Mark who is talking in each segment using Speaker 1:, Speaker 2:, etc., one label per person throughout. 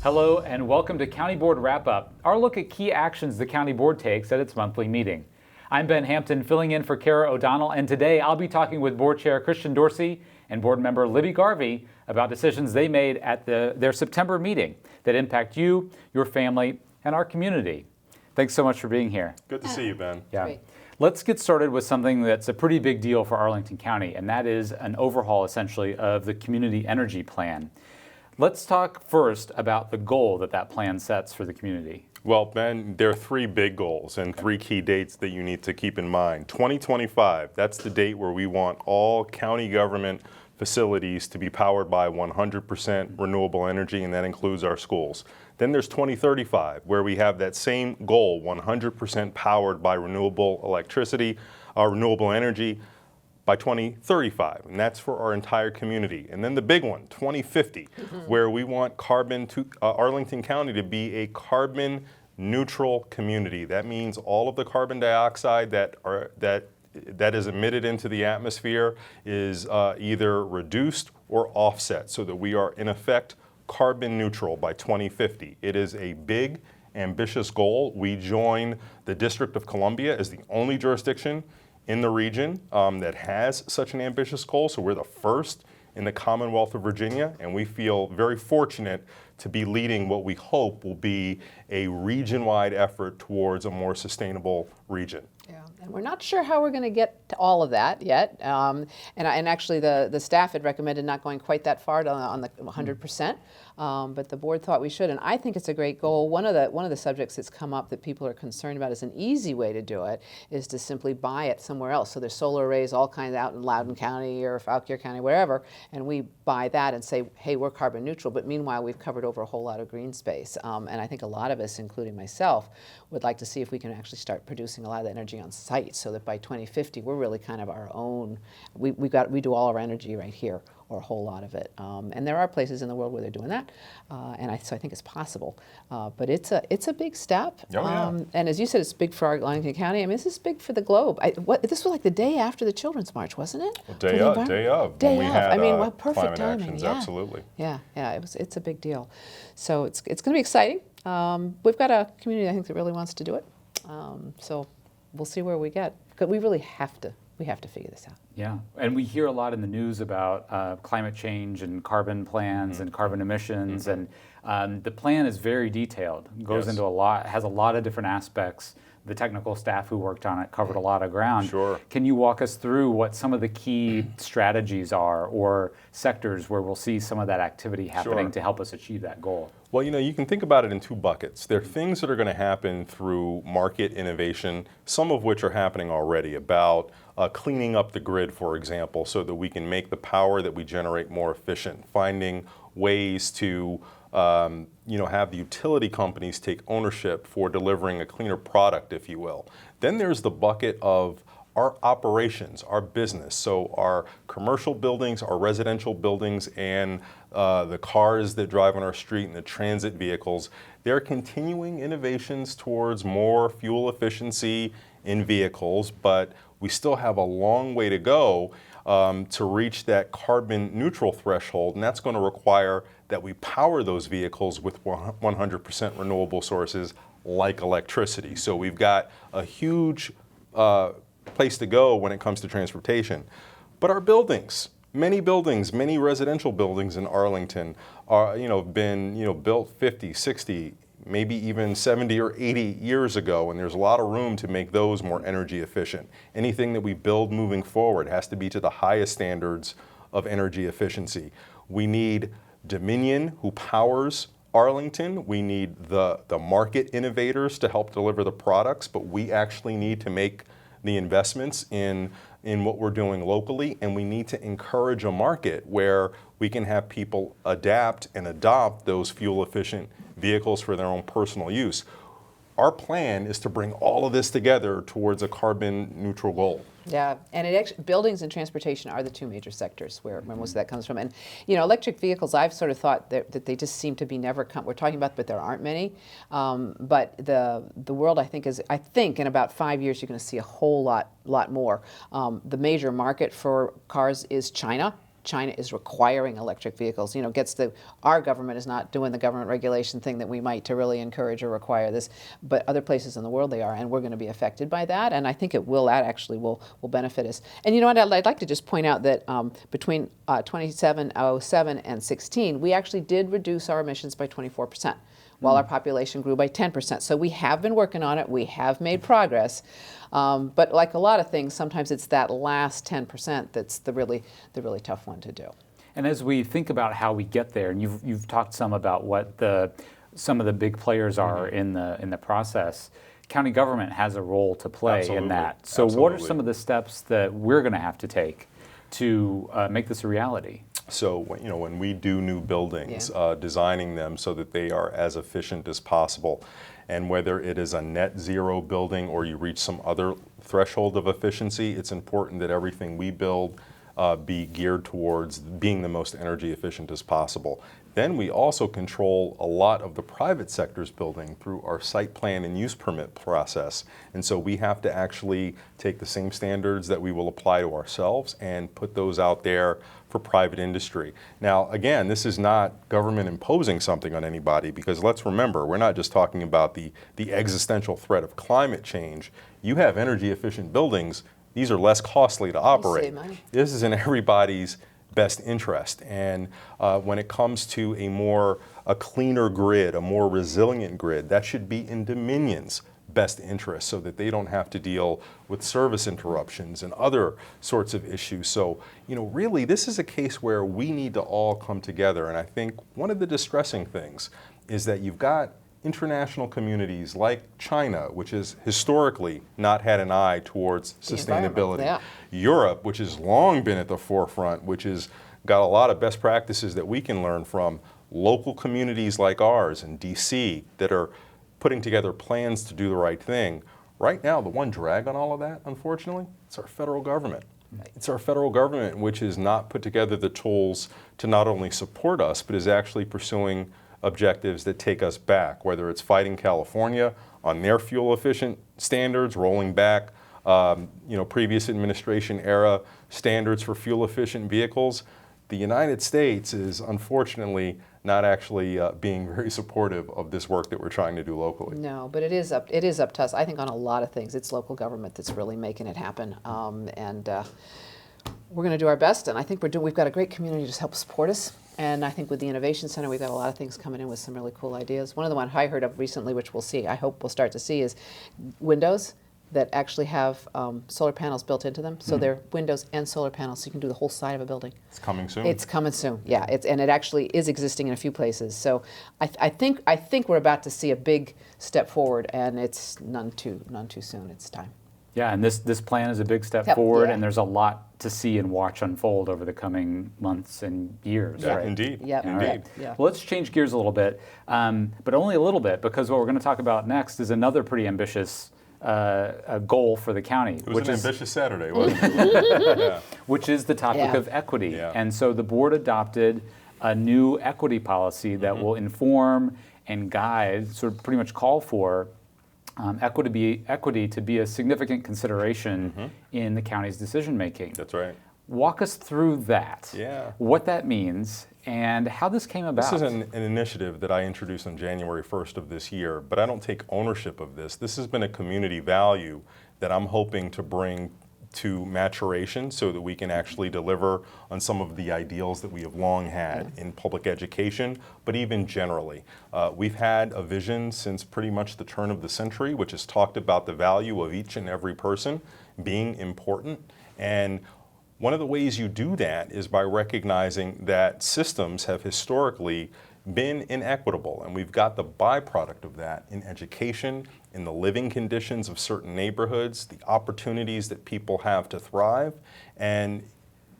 Speaker 1: Hello and welcome to County Board Wrap-Up, our look at key actions the County Board takes at its monthly meeting. I'm Ben Hampton, filling in for Kara O'Donnell, and today I'll be talking with Board Chair Christian Dorsey and Board Member Libby Garvey about decisions they made at their September meeting that impact you, your family, and our community. Thanks so much for being here.
Speaker 2: Good to see you, Ben.
Speaker 1: Yeah.
Speaker 3: Great.
Speaker 1: Let's get started with something that's a pretty big deal for Arlington County, and that is an overhaul, essentially, of the community energy plan. Let's talk first about the goal that plan sets for the community.
Speaker 2: Well, Ben, there are three big goals and three key dates that you need to keep in mind. 2025, that's the date where we want all county government facilities to be powered by 100% renewable energy, and that includes our schools. Then there's 2035, where we have that same goal, 100% powered by renewable electricity, renewable energy, by 2035, and that's for our entire community. And then the big one, 2050, where we want Arlington County to be a carbon neutral community. That means all of the carbon dioxide that is emitted into the atmosphere is either reduced or offset, so that we are in effect carbon neutral by 2050. It is a big, ambitious goal. We join the District of Columbia as the only jurisdiction in the region that has such an ambitious goal. So we're the first in the Commonwealth of Virginia, and we feel very fortunate to be leading what we hope will be a region-wide effort towards a more sustainable region.
Speaker 3: Yeah, and we're not sure how we're going to get to all of that yet. And actually, the staff had recommended not going quite that far on the 100%, but the board thought we should. And I think it's a great goal. One of the subjects that's come up that people are concerned about is an easy way to do it is to simply buy it somewhere else. So there's solar arrays all kinds out in Loudoun County or Fauquier County, wherever, and we buy that and say, hey, we're carbon neutral. But meanwhile, we've covered over a whole lot of green space. And I think a lot of us, including myself, would like to see if we can actually start producing a lot of the energy on site, so that by 2050 we're really kind of our own. We do all our energy right here, or a whole lot of it. And there are places in the world where they're doing that, so I think it's possible. But it's a big step.
Speaker 2: Oh, yeah.
Speaker 3: And as you said, it's big for Arlington County. I mean, this is big for the globe. This was like the day after the Children's March, wasn't it?
Speaker 2: Well, day of.
Speaker 3: Day
Speaker 2: when we
Speaker 3: of.
Speaker 2: had,
Speaker 3: I mean, well, perfect
Speaker 2: climate
Speaker 3: timing.
Speaker 2: actions,
Speaker 3: Yeah.
Speaker 2: absolutely.
Speaker 3: Yeah. It's a big deal. So it's going to be exciting. We've got a community, I think, that really wants to do it. So we'll see where we get. Because we really have to figure this out.
Speaker 1: Yeah, and we hear a lot in the news about climate change and carbon plans and carbon emissions, and the plan is very detailed. It goes into has a lot of different aspects. The technical staff who worked on it covered a lot of ground.
Speaker 2: Sure.
Speaker 1: Can you walk us through what some of the key strategies are, or sectors where we'll see some of that activity happening to help us achieve that goal?
Speaker 2: Well, you can think about it in two buckets. There are things that are going to happen through market innovation, some of which are happening already, about cleaning up the grid, for example, so that we can make the power that we generate more efficient, finding ways to have the utility companies take ownership for delivering a cleaner product, if you will. Then there's the bucket of our operations, our business, so our commercial buildings, our residential buildings, and the cars that drive on our street and the transit vehicles. They're continuing innovations towards more fuel efficiency in vehicles, but we still have a long way to go to reach that carbon neutral threshold, and that's going to require that we power those vehicles with 100% renewable sources like electricity. So we've got a huge place to go when it comes to transportation. But our buildings, many residential buildings in Arlington are, been, built 50, 60, maybe even 70 or 80 years ago, and there's a lot of room to make those more energy efficient. Anything that we build moving forward has to be to the highest standards of energy efficiency. We need Dominion, who powers Arlington. We need the market innovators to help deliver the products, but we actually need to make the investments in what we're doing locally, and we need to encourage a market where we can have people adapt and adopt those fuel-efficient vehicles for their own personal use. Our plan is to bring all of this together towards a carbon neutral goal.
Speaker 3: Yeah, and buildings and transportation are the two major sectors where most of that comes from. And electric vehicles, I've sort of thought that they just seem to be never we're talking about, but there aren't many. But the world, I think in about 5 years you're going to see a whole lot more. The major market for cars is China. China is requiring electric vehicles. Our government is not doing the government regulation thing that we might to really encourage or require this, but other places in the world they are, and we're going to be affected by that. And I think that actually will benefit us. And you know what? I'd like to just point out that between 2707 and 16, we actually did reduce our emissions by 24%. While our population grew by 10%. So we have been working on it, we have made progress, but like a lot of things, sometimes it's that last 10% that's the really tough one to do.
Speaker 1: And as we think about how we get there, and you've talked some about what some of the big players are in the process, county government has a role to play in that. So what are some of the steps that we're going to have to take to make this a reality?
Speaker 2: So when we do new buildings, designing them so that they are as efficient as possible, and whether it is a net zero building or you reach some other threshold of efficiency, it's important that everything we build be geared towards being the most energy efficient as possible. Then we also control a lot of the private sector's building through our site plan and use permit process. And so we have to actually take the same standards that we will apply to ourselves and put those out there for private industry. Now, again, this is not government imposing something on anybody, because let's remember, we're not just talking about the existential threat of climate change. You have energy efficient buildings, these are less costly to operate.
Speaker 3: Save money.
Speaker 2: This is in everybody's best interest. And when it comes to a cleaner grid, a more resilient grid, that should be in Dominion's best interest so that they don't have to deal with service interruptions and other sorts of issues. So, really this is a case where we need to all come together. And I think one of the distressing things is that you've got international communities like China, which has historically not had an eye towards sustainability.
Speaker 3: Yeah.
Speaker 2: Europe, which has long been at the forefront, which has got a lot of best practices that we can learn from. Local communities like ours in DC that are putting together plans to do the right thing. Right now, the one drag on all of that, unfortunately, it's our federal government. It's our federal government which has not put together the tools to not only support us, but is actually pursuing objectives that take us back, whether it's fighting California on their fuel efficient standards, rolling back previous administration era standards for fuel efficient vehicles. The United States is unfortunately not actually being very supportive of this work that we're trying to do locally.
Speaker 3: No, but it is up to us. I think on a lot of things, it's local government that's really making it happen, and we're going to do our best. And I think we've got a great community to help support us. And I think with the Innovation Center, we've got a lot of things coming in with some really cool ideas. One of the ones I heard of recently, which I hope we'll start to see, is windows that actually have solar panels built into them. So they're windows and solar panels, so you can do the whole side of a building.
Speaker 2: It's coming soon.
Speaker 3: It's coming soon, yeah. And it actually is existing in a few places. So I think we're about to see a big step forward, and it's none too soon. It's time.
Speaker 1: Yeah, and this plan is a big step
Speaker 3: Yep,
Speaker 1: forward,
Speaker 3: yeah.
Speaker 1: and there's a lot to see and watch unfold over the coming months and years.
Speaker 2: Yeah,
Speaker 1: Right?
Speaker 2: indeed.
Speaker 3: Yep,
Speaker 1: All
Speaker 2: Indeed.
Speaker 1: right.
Speaker 3: Yeah.
Speaker 1: Well, let's change gears a little bit, but only a little bit, because what we're going to talk about next is another pretty ambitious goal for the county,
Speaker 2: It was an ambitious Saturday, wasn't it? Yeah.
Speaker 1: which is the topic
Speaker 3: Yeah.
Speaker 1: of equity.
Speaker 2: Yeah.
Speaker 1: And so the board adopted a new equity policy that will inform and guide, sort of pretty much call for equity to be a significant consideration in the county's decision making.
Speaker 2: That's right.
Speaker 1: Walk us through that.
Speaker 2: Yeah.
Speaker 1: What that means and how this came about.
Speaker 2: This is an initiative that I introduced on January 1st of this year, but I don't take ownership of this. This has been a community value that I'm hoping to bring to maturation so that we can actually deliver on some of the ideals that we have long had in public education, but even generally. We've had a vision since pretty much the turn of the century, which has talked about the value of each and every person being important. And one of the ways you do that is by recognizing that systems have historically been inequitable, and we've got the byproduct of that in education, in the living conditions of certain neighborhoods, the opportunities that people have to thrive. And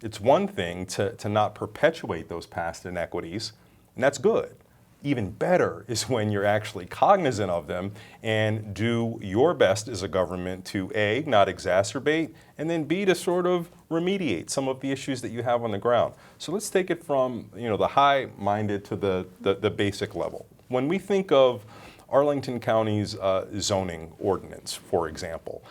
Speaker 2: it's one thing to not perpetuate those past inequities, and that's good. Even better is when you're actually cognizant of them and do your best as a government to A, not exacerbate, and then B, to sort of remediate some of the issues that you have on the ground. So let's take it from the high-minded to the basic level. When we think of Arlington County's zoning ordinance, for example,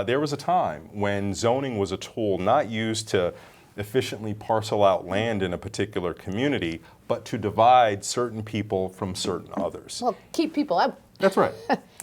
Speaker 2: there was a time when zoning was a tool not used to efficiently parcel out land in a particular community, but to divide certain people from certain others.
Speaker 3: Well, keep people out.
Speaker 2: That's right.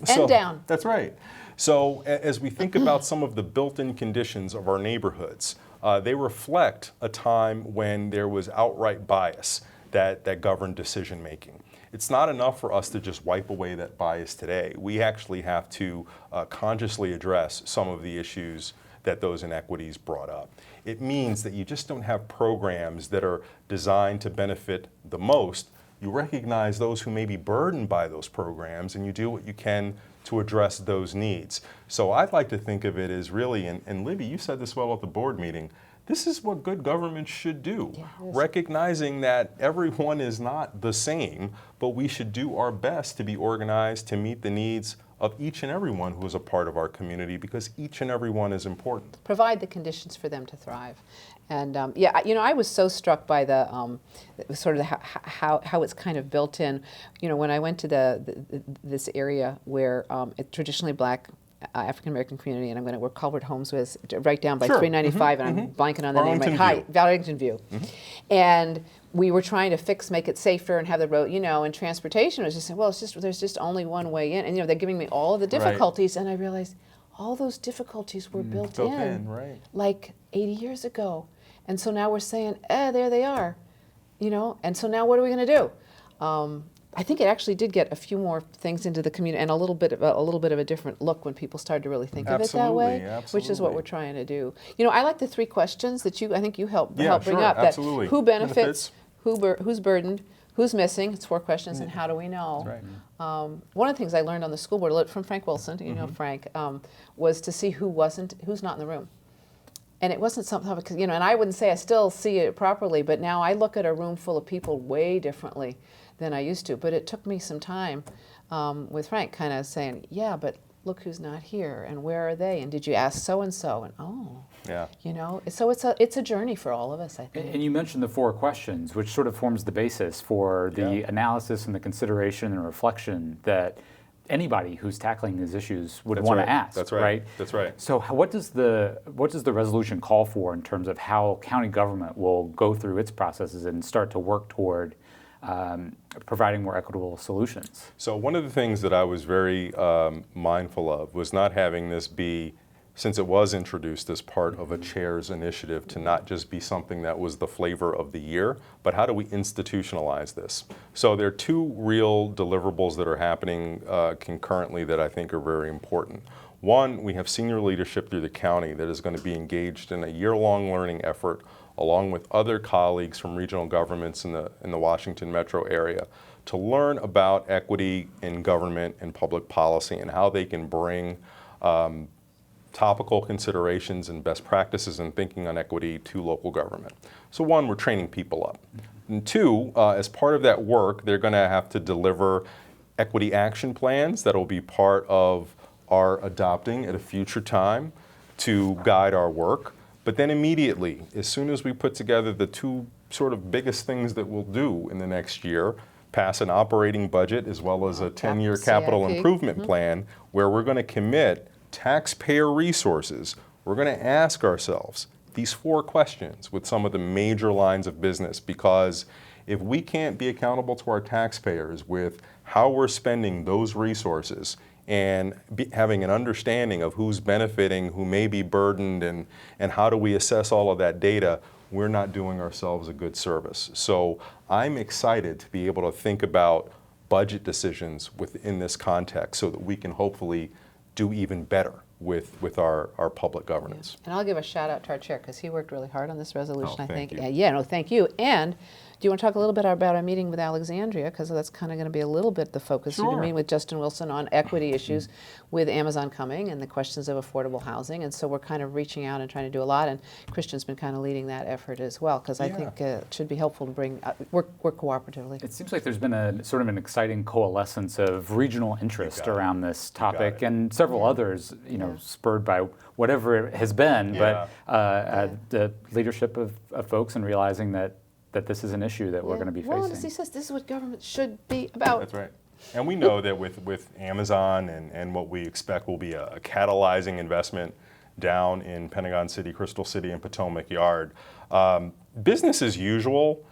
Speaker 3: And down.
Speaker 2: That's right. So as we think about some of the built-in conditions of our neighborhoods, they reflect a time when there was outright bias that governed decision making. It's not enough for us to just wipe away that bias today. We actually have to consciously address some of the issues that those inequities brought up. It means that you just don't have programs that are designed to benefit the most. You recognize those who may be burdened by those programs, and you do what you can to address those needs. So I'd like to think of it as really, and Libby, you said this well at the board meeting, this is what good government should do. Yeah, recognizing that everyone is not the same, but we should do our best to be organized to meet the needs of each and every one who is a part of our community, because each and every one is important.
Speaker 3: Provide the conditions for them to thrive. And yeah, you know, I was so struck by the sort of how it's kind of built in. You know, when I went to this area where it's traditionally black African American community, and where Culvert Homes was, right down by 395, and I'm blanking on the
Speaker 2: Arlington
Speaker 3: name. Right, Arlington View. And we were trying to make it safer and have the road, you know, and transportation was just, well, there's just only one way in. And, you know, they're giving me all of the difficulties, and I realized all those difficulties were built in
Speaker 2: right.
Speaker 3: like 80 years ago. And so now we're saying, there they are, you know, and so now what are we going to do? I think it actually did get a few more things into the community, and a little bit of a different look when people started to really think of it that way, which is what we're trying to do. You know, I like the 3 questions that I think you helped bring up. That who benefits, who's burdened, who's missing. It's 4 questions, and how do we know?
Speaker 2: That's right.
Speaker 3: One of the things I learned on the school board from Frank Wilson, you know Frank, was to see who's not in the room. And it wasn't something, you know, and I wouldn't say I still see it properly, but now I look at a room full of people way differently than I used to. But it took me some time with Frank kind of saying, yeah, but look who's not here, and where are they, and did you ask so-and-so, and
Speaker 2: yeah,
Speaker 3: you know, so it's a journey for all of us, I think.
Speaker 1: And you mentioned the 4 questions, which sort of forms the basis for the analysis and the consideration and reflection that anybody who's tackling these issues would want to ask.
Speaker 2: That's right.
Speaker 1: That's right. So what does the resolution call for in terms of how county government will go through its processes and start to work toward providing more equitable solutions?
Speaker 2: So one of the things that I was very mindful of was not having this be, since it was introduced as part of a chair's initiative, to not just be something that was the flavor of the year, but how do we institutionalize this? So there are 2 real deliverables that are happening concurrently that I think are very important. One, we have senior leadership through the county that is going to be engaged in a year-long learning effort along with other colleagues from regional governments in the Washington metro area to learn about equity in government and public policy and how they can bring topical considerations and best practices in thinking on equity to local government. So 1, we're training people up. And 2, as part of that work, they're going to have to deliver equity action plans that will be part of our adopting at a future time to guide our work. But then immediately, as soon as we put together the 2 sort of biggest things that we'll do in the next year, pass an operating budget as well as a 10-year capital improvement plan where we're going to commit taxpayer resources, we're going to ask ourselves these 4 questions with some of the major lines of business, because if we can't be accountable to our taxpayers with how we're spending those resources and having an understanding of who's benefiting, who may be burdened, and how do we assess all of that data, we're not doing ourselves a good service. So I'm excited to be able to think about budget decisions within this context so that we can hopefully do even better with our public governance.
Speaker 3: And I'll give a shout out to our chair, because he worked really hard on this resolution, I think.
Speaker 2: You.
Speaker 3: Thank you. And do you want to talk a little bit about our meeting with Alexandria, because that's kind of going to be a little bit the focus.
Speaker 2: Sure.
Speaker 3: You're going to meet with Justin Wilson on equity issues with Amazon coming and the questions of affordable housing. And so we're kind of reaching out and trying to do a lot. And Christian's been kind of leading that effort as well, because I think it should be helpful to bring work cooperatively.
Speaker 1: It seems like there's been a sort of an exciting coalescence of regional interest around this topic, and several others, you know, spurred by whatever it has been. But the leadership of folks and realizing that this is an issue that we're going to be facing.
Speaker 3: Well, as he says, this is what government should be about.
Speaker 2: That's right. And we know that with Amazon and what we expect will be a catalyzing investment down in Pentagon City, Crystal City, and Potomac Yard, Business as usual,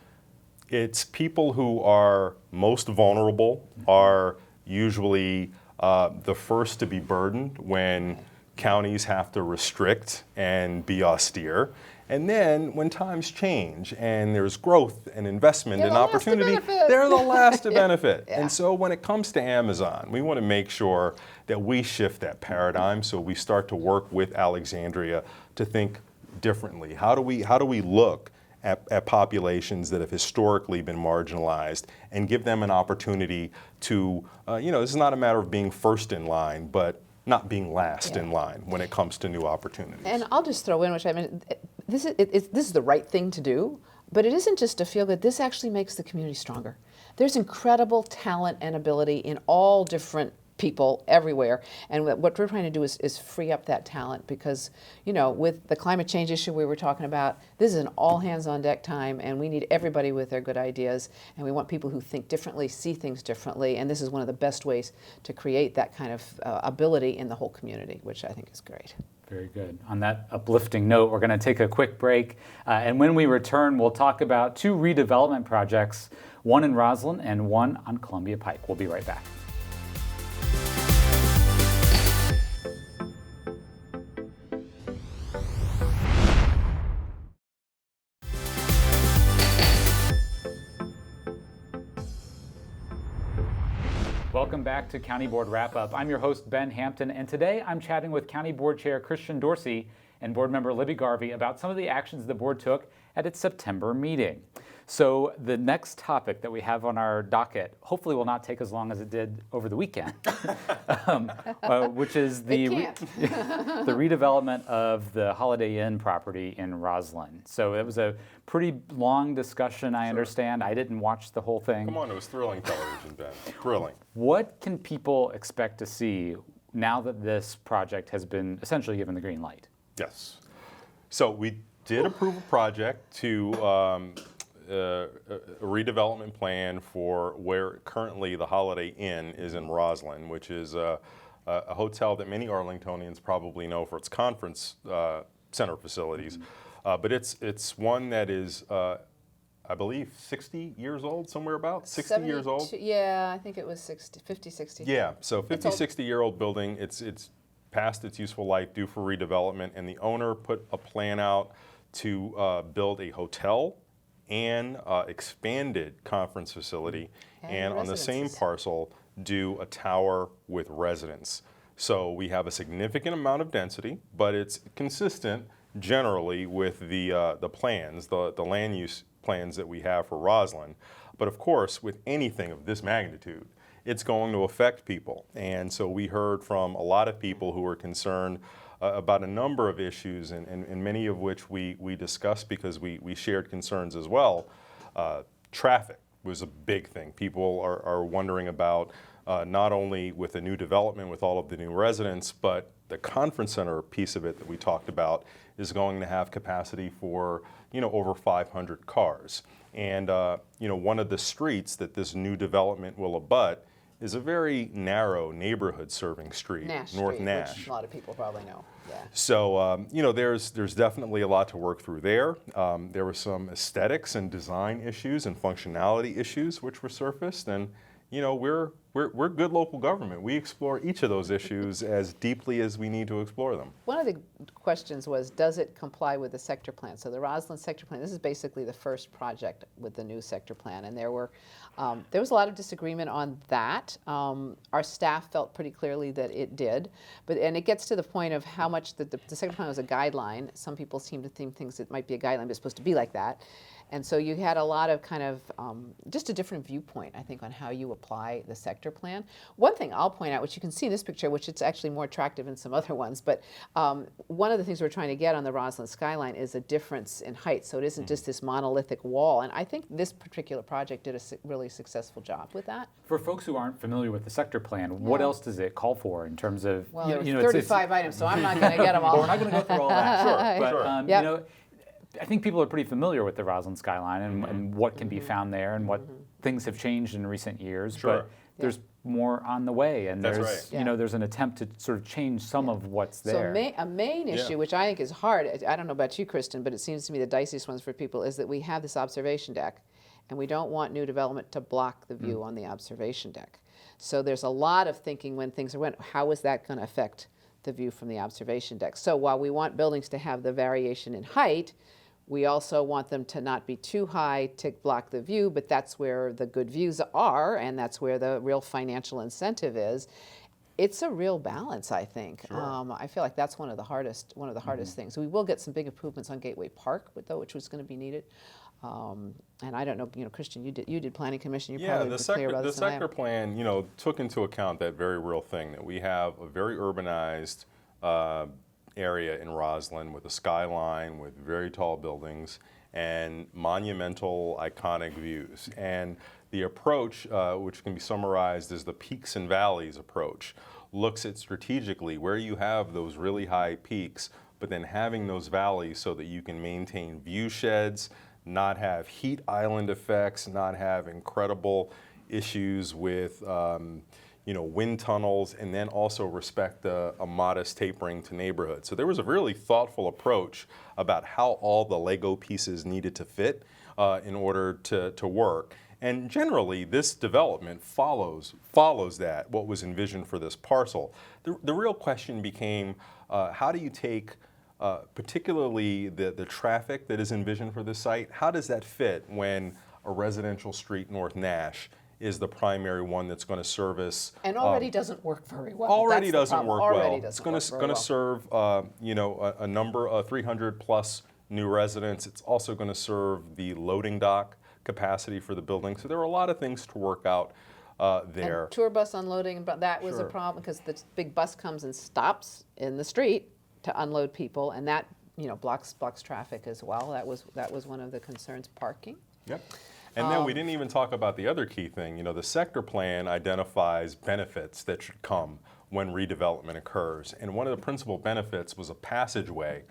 Speaker 2: it's people who are most vulnerable are usually the first to be burdened when counties have to restrict and be austere. And then when times change and there's growth and investment and opportunity, they're the last to benefit.
Speaker 3: Yeah.
Speaker 2: And so when it comes to Amazon, we want to make sure that we shift that paradigm, so we start to work with Alexandria to think differently. How do we look at populations that have historically been marginalized and give them an opportunity to, this is not a matter of being first in line, but not being last in line when it comes to new opportunities.
Speaker 3: And I'll just throw in, which I mean, this is the right thing to do, but it isn't just to feel good. This actually makes the community stronger. There's incredible talent and ability in all different people everywhere, and what we're trying to do is free up that talent, because with the climate change issue we were talking about, this is an all hands on deck time, and we need everybody with their good ideas, and we want people who think differently, see things differently, and this is one of the best ways to create that kind of ability in the whole community, which I think is great.
Speaker 1: Very good. On that uplifting note, we're going to take a quick break, and when we return, we'll talk about 2 redevelopment projects, one in Rosslyn and one on Columbia Pike. We'll be right back. Welcome back to County Board Wrap-Up. I'm your host, Ben Hampton, and today I'm chatting with County Board Chair Christian Dorsey and Board Member Libby Garvey about some of the actions the board took at its September meeting. So the next topic that we have on our docket hopefully will not take as long as it did over the weekend, which is the redevelopment of the Holiday Inn property in Rosslyn. So it was a pretty long discussion, I understand. I didn't watch the whole thing.
Speaker 2: Come on, it was thrilling television, Ben. Thrilling.
Speaker 1: What can people expect to see now that this project has been essentially given the green light?
Speaker 2: Yes. So we did approve a project to a redevelopment plan for where currently the Holiday Inn is in Rosslyn, which is a hotel that many Arlingtonians probably know for its conference center facilities. But it's one that is, I believe, 60 years old, somewhere about 60 years old.
Speaker 3: Yeah, I think it was 50, 60.
Speaker 2: Yeah, so 50, 60-year-old building. It's past its useful life, due for redevelopment, and the owner put a plan out to build a hotel and expanded conference facility, and on the same parcel do a tower with residence. So we have a significant amount of density, but it's consistent generally with the plans, the land use plans that we have for Rosslyn. But of course, with anything of this magnitude, it's going to affect people. And so we heard from a lot of people who were concerned about a number of issues, and many of which we discussed because we shared concerns as well. Traffic was a big thing. People are wondering about not only with the new development with all of the new residents, but the conference center piece of it that we talked about is going to have capacity for over 500 cars. And one of the streets that this new development will abut is a very narrow neighborhood serving street, North Nash.
Speaker 3: Which a lot of people probably know. Yeah.
Speaker 2: So there's definitely a lot to work through there. There were some aesthetics and design issues and functionality issues which were surfaced, and we're good local government. We explore each of those issues as deeply as we need to explore them.
Speaker 3: One of the questions was, does it comply with the sector plan? So the Rosslyn sector plan, this is basically the first project with the new sector plan, and there was a lot of disagreement on that. Our staff felt pretty clearly that it did, and it gets to the point of how much the sector plan was a guideline. Some people seem to think things that might be a guideline, but it's supposed to be like that. And so you had a lot of kind of just a different viewpoint, I think, on how you apply the sector plan. One thing I'll point out, which you can see in this picture, which it's actually more attractive than some other ones, but one of the things we're trying to get on the Rosslyn skyline is a difference in height. So it isn't just this monolithic wall. And I think this particular project did a really successful job with that.
Speaker 1: For folks who aren't familiar with the sector plan, what else does it call for in terms of?
Speaker 3: Well, there were 35 items, so I'm not going to get them all.
Speaker 1: Well, we're not going to go through all that. But
Speaker 3: Yep.
Speaker 1: I think people are pretty familiar with the Rosslyn skyline and what can be found there and what things have changed in recent years.
Speaker 2: Sure.
Speaker 1: But there's more on the way, and
Speaker 2: That's
Speaker 1: there's
Speaker 2: right.
Speaker 1: there's an attempt to sort of change some of what's
Speaker 3: So
Speaker 1: there.
Speaker 3: a main issue, which I think is hard, I don't know about you, Kristen, but it seems to me the diciest ones for people is that we have this observation deck, and we don't want new development to block the view on the observation deck. So there's a lot of thinking when things are how is that going to affect the view from the observation deck? So while we want buildings to have the variation in height, we also want them to not be too high to block the view, but that's where the good views are, and that's where the real financial incentive is. It's a real balance, I think.
Speaker 2: Sure.
Speaker 3: I feel like that's one of the hardest things. We will get some big improvements on Gateway Park, which was going to be needed. And I don't know, Christian, you did planning commission. You probably
Speaker 2: the
Speaker 3: clear about
Speaker 2: sector, the
Speaker 3: this than I am.
Speaker 2: sector plan, took into account that very real thing that we have a very urbanized area in Rosslyn with a skyline, with very tall buildings and monumental, iconic views. And the approach, which can be summarized as the peaks and valleys approach, looks at strategically where you have those really high peaks, but then having those valleys so that you can maintain view sheds, not have heat island effects, not have incredible issues with wind tunnels, and then also respect a modest tapering to neighborhoods. So there was a really thoughtful approach about how all the Lego pieces needed to fit in order to work. And generally, this development follows that, what was envisioned for this parcel. The real question became, how do you take particularly the traffic that is envisioned for this site, how does that fit when a residential street, North Nash, is the primary one that's going to service?
Speaker 3: And already doesn't work very well.
Speaker 2: Already
Speaker 3: That's the
Speaker 2: doesn't
Speaker 3: problem.
Speaker 2: work well.
Speaker 3: Already
Speaker 2: It's
Speaker 3: doesn't
Speaker 2: going
Speaker 3: work
Speaker 2: to
Speaker 3: very well.
Speaker 2: serve a number of 300 plus new residents. It's also going to serve the loading dock capacity for the building. So there are a lot of things to work out there.
Speaker 3: And tour bus unloading, but that was a
Speaker 2: Sure.
Speaker 3: problem because the big bus comes and stops in the street to unload people, and that blocks traffic as well. That was one of the concerns. Parking.
Speaker 2: Yep. And then we didn't even talk about the other key thing. The sector plan identifies benefits that should come when redevelopment occurs. And one of the principal benefits was a passageway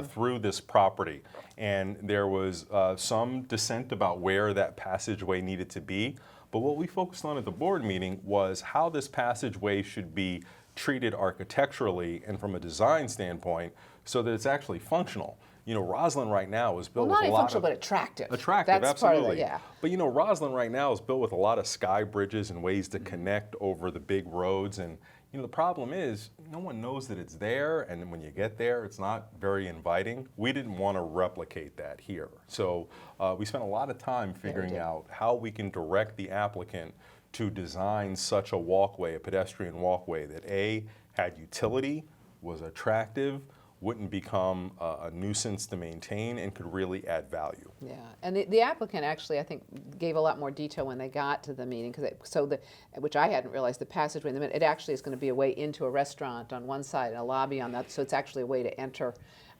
Speaker 2: through this property. And there was some dissent about where that passageway needed to be. But what we focused on at the board meeting was how this passageway should be treated architecturally and from a design standpoint so that it's actually functional. Rosslyn right now is built
Speaker 3: Well, not
Speaker 2: with a
Speaker 3: only
Speaker 2: lot
Speaker 3: functional,
Speaker 2: of
Speaker 3: but attractive.
Speaker 2: Attractive,
Speaker 3: That's
Speaker 2: absolutely.
Speaker 3: part of it, yeah.
Speaker 2: But Rosslyn right now is built with a lot of sky bridges and ways to connect over the big roads. And the problem is no one knows that it's there, and then when you get there, it's not very inviting. We didn't want to replicate that here, so we spent a lot of time figuring out how we can direct the applicant to design such a walkway, a pedestrian walkway that had utility, was attractive, wouldn't become a nuisance to maintain, and could really add value.
Speaker 3: Yeah, and the applicant actually, I think, gave a lot more detail when they got to the meeting, which I hadn't realized, the passageway, it actually is going to be a way into a restaurant on one side and a lobby on that, so it's actually a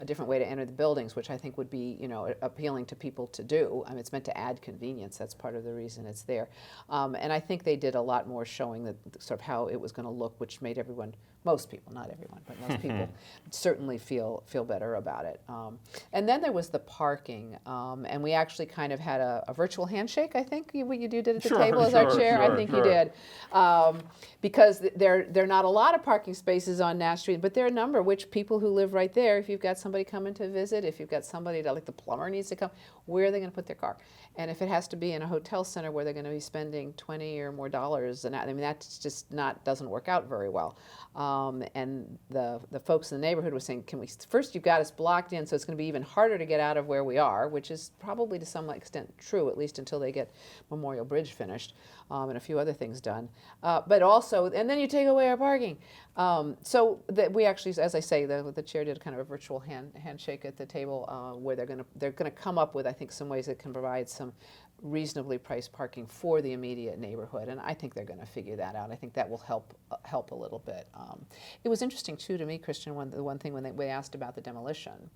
Speaker 3: different way to enter the buildings, which I think would be, appealing to people to do. I mean, it's meant to add convenience. That's part of the reason it's there. And I think they did a lot more showing that sort of how it was going to look, which made most people, not everyone, but most people certainly feel better about it. And then there was the parking, and we actually kind of had a virtual handshake, I think, what you did at the table as our chair. I think you did. Because there are not a lot of parking spaces on Nash Street, but there are a number, which people who live right there, if you've got somebody coming to visit, if you've got somebody like the plumber needs to come, where are they going to put their car? And if it has to be in a hotel center where they're going to be spending $20 or more, and that's just doesn't work out very well. And the folks in the neighborhood were saying, first you've got us blocked in, so it's going to be even harder to get out of where we are, which is probably to some extent true, at least until they get Memorial Bridge finished and a few other things done. But also, and then you take away our parking. So that we actually, as I say, the chair did kind of a virtual handshake at the table where they're going to come up with, I think, some ways that can provide some reasonably priced parking for the immediate neighborhood, and I think they're going to figure that out. I think that will help a little bit. It was interesting too to me, Christian, the one thing when they asked about the demolition,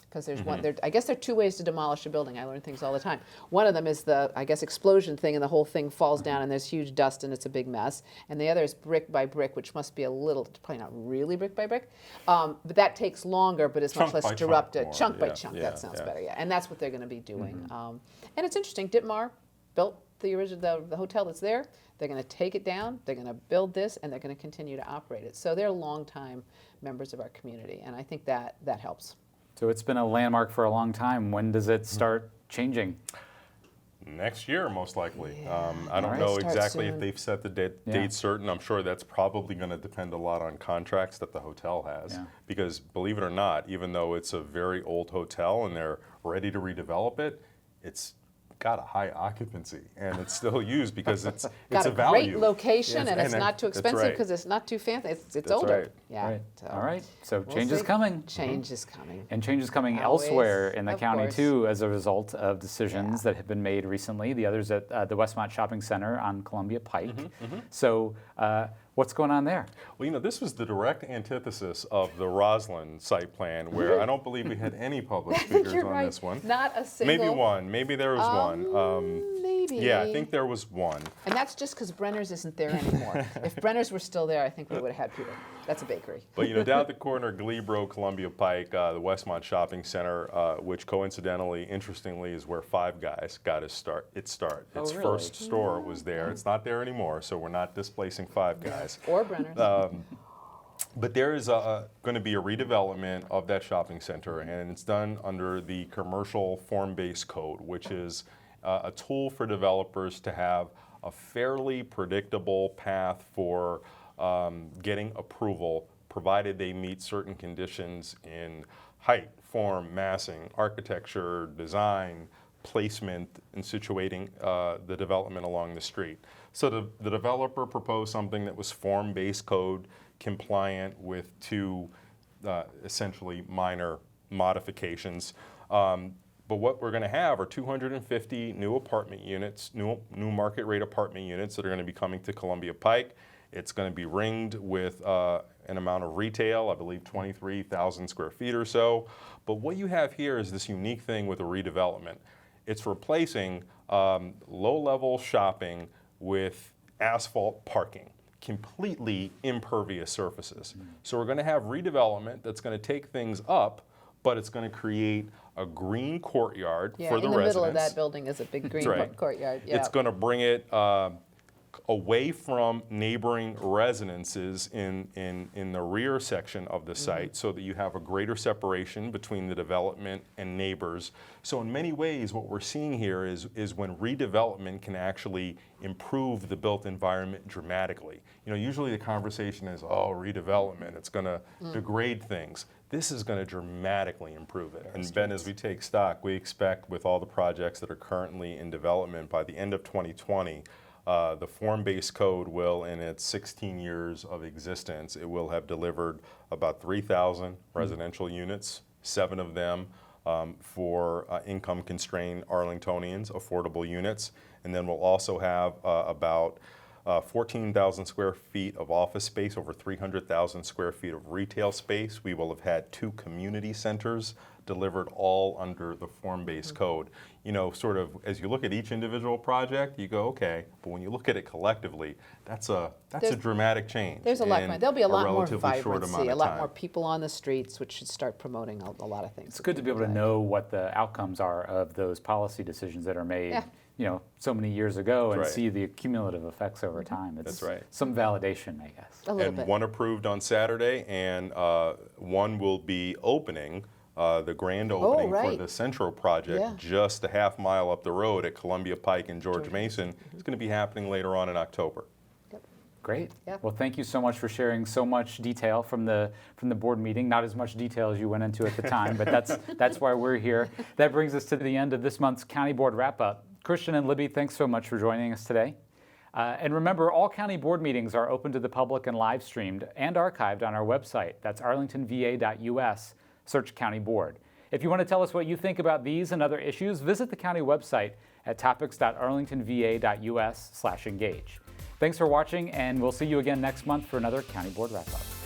Speaker 3: because there's I guess there are two ways to demolish a building. I learn things all the time. One of them is the, I guess, explosion thing, and the whole thing falls down, and there's huge dust, and it's a big mess. And the other is brick by brick, which must be probably not really brick by brick, but that takes longer, but it's much less disruptive. Chunk by chunk, that sounds better, yeah. And that's what they're going to be doing. And it's interesting, Ditmar built the original the hotel that's there. They're going to take it down. They're going to build this, and they're going to continue to operate it. So they're longtime members of our community, and I think that helps.
Speaker 1: So it's been a landmark for a long time. When does it start changing?
Speaker 2: Next year, most likely.
Speaker 3: Yeah.
Speaker 2: I don't
Speaker 1: All right.
Speaker 2: know
Speaker 3: Start
Speaker 2: exactly
Speaker 3: soon.
Speaker 2: if they've set the date
Speaker 1: Yeah.
Speaker 2: certain. I'm sure that's probably going to depend a lot on contracts that the hotel has.
Speaker 1: Yeah.
Speaker 2: Because believe it or not, even though it's a very old hotel and they're ready to redevelop it, it's got a high occupancy and it's still used because it's
Speaker 3: Got
Speaker 2: a
Speaker 3: a
Speaker 2: value.
Speaker 3: great location,
Speaker 2: Yes,
Speaker 3: and it's not too
Speaker 2: that's
Speaker 3: expensive
Speaker 2: right.
Speaker 3: because it's not too fancy. It's
Speaker 2: That's
Speaker 3: older.
Speaker 2: right.
Speaker 3: Yeah.
Speaker 1: Right.
Speaker 3: So
Speaker 1: All right. So
Speaker 3: we'll
Speaker 1: change is
Speaker 3: see.
Speaker 1: coming.
Speaker 3: Change is coming.
Speaker 1: And change is coming
Speaker 3: Always,
Speaker 1: elsewhere in the
Speaker 3: of
Speaker 1: county
Speaker 3: course.
Speaker 1: too as a result of decisions
Speaker 3: Yeah.
Speaker 1: that have been made recently. The others at the Westmont Shopping Center on Columbia Pike.
Speaker 3: Mm-hmm,
Speaker 1: So what's going on there?
Speaker 2: Well, this was the direct antithesis of the Rosslyn site plan where I don't believe we had any public speakers
Speaker 3: You're
Speaker 2: on
Speaker 3: right.
Speaker 2: this one.
Speaker 3: Not a single.
Speaker 2: Maybe one. Maybe there was one.
Speaker 3: Maybe.
Speaker 2: Yeah, I think there was one.
Speaker 3: And that's just because Brenner's isn't there anymore. If Brenner's were still there, I think we would have had people. That's a bakery.
Speaker 2: But down at the corner, Glebro, Columbia Pike, the Westmont Shopping Center, which coincidentally, interestingly, is where Five Guys got its start. Its
Speaker 1: Oh, really?
Speaker 2: first store was there. It's not there anymore, so we're not displacing Five Guys.
Speaker 3: Or Brenner's.
Speaker 2: But there is going to be a redevelopment of that shopping center, and it's done under the commercial form-based code, which is a tool for developers to have a fairly predictable path for getting approval, provided they meet certain conditions in height, form, massing, architecture, design, placement, and situating the development along the street. So the developer proposed something that was form-based code compliant with two essentially minor modifications. But what we're going to have are 250 new apartment units, new market rate apartment units that are going to be coming to Columbia Pike. It's going to be ringed with an amount of retail, I believe 23,000 square feet or so. But what you have here is this unique thing with a redevelopment. It's replacing low-level shopping with asphalt parking, completely impervious surfaces. So we're going to have redevelopment that's going to take things up, but it's going to create a green courtyard
Speaker 3: Yeah,
Speaker 2: for the
Speaker 3: in the
Speaker 2: residents.
Speaker 3: middle of that building is a big green
Speaker 2: right.
Speaker 3: courtyard. Yeah.
Speaker 2: It's going to bring it away from neighboring residences in the rear section of the site so that you have a greater separation between the development and neighbors. So in many ways, what we're seeing here is when redevelopment can actually improve the built environment dramatically. Usually the conversation is, oh, redevelopment, it's going to degrade things. This is going to dramatically improve it. And Ben, as we take stock, we expect with all the projects that are currently in development by the end of 2020, the form-based code will, in its 16 years of existence, it will have delivered about 3,000 residential units, 7 of them for income-constrained Arlingtonians, affordable units. And then we'll also have about 14,000 square feet of office space, over 300,000 square feet of retail space. We will have had 2 community centers delivered all under the form-based code. Sort of as you look at each individual project, you go, okay, but when you look at it collectively, that's a dramatic change.
Speaker 3: There's a lot.
Speaker 2: in
Speaker 3: There'll be a lot more
Speaker 2: relatively short amount
Speaker 3: vibrancy, a
Speaker 2: of
Speaker 3: lot
Speaker 2: time.
Speaker 3: more people on the streets, which should start promoting a lot of things.
Speaker 1: It's good to be able to know what the outcomes are of those policy decisions that are made, so many years ago, and
Speaker 2: That's right.
Speaker 1: see the cumulative effects over time. It's
Speaker 2: That's right.
Speaker 1: some validation, I guess.
Speaker 3: A little
Speaker 2: And
Speaker 3: bit.
Speaker 2: one approved on Saturday, and one will be opening, the grand opening for
Speaker 3: right.
Speaker 2: the Central project
Speaker 3: Yeah.
Speaker 2: just a half mile up the road at Columbia Pike and George Mason. It's going to be happening later on in October.
Speaker 1: Great.
Speaker 3: Yeah.
Speaker 1: Well, thank you so much for sharing so much detail from the board meeting. Not as much detail as you went into at the time, but that's why we're here. That brings us to the end of this month's County Board Wrap-Up. Christian and Libby, thanks so much for joining us today. And remember, all county board meetings are open to the public and live streamed and archived on our website. That's arlingtonva.us. Search County Board. If you want to tell us what you think about these and other issues, visit the county website at topics.arlingtonva.us/engage. Thanks for watching, and we'll see you again next month for another County Board Wrap-Up.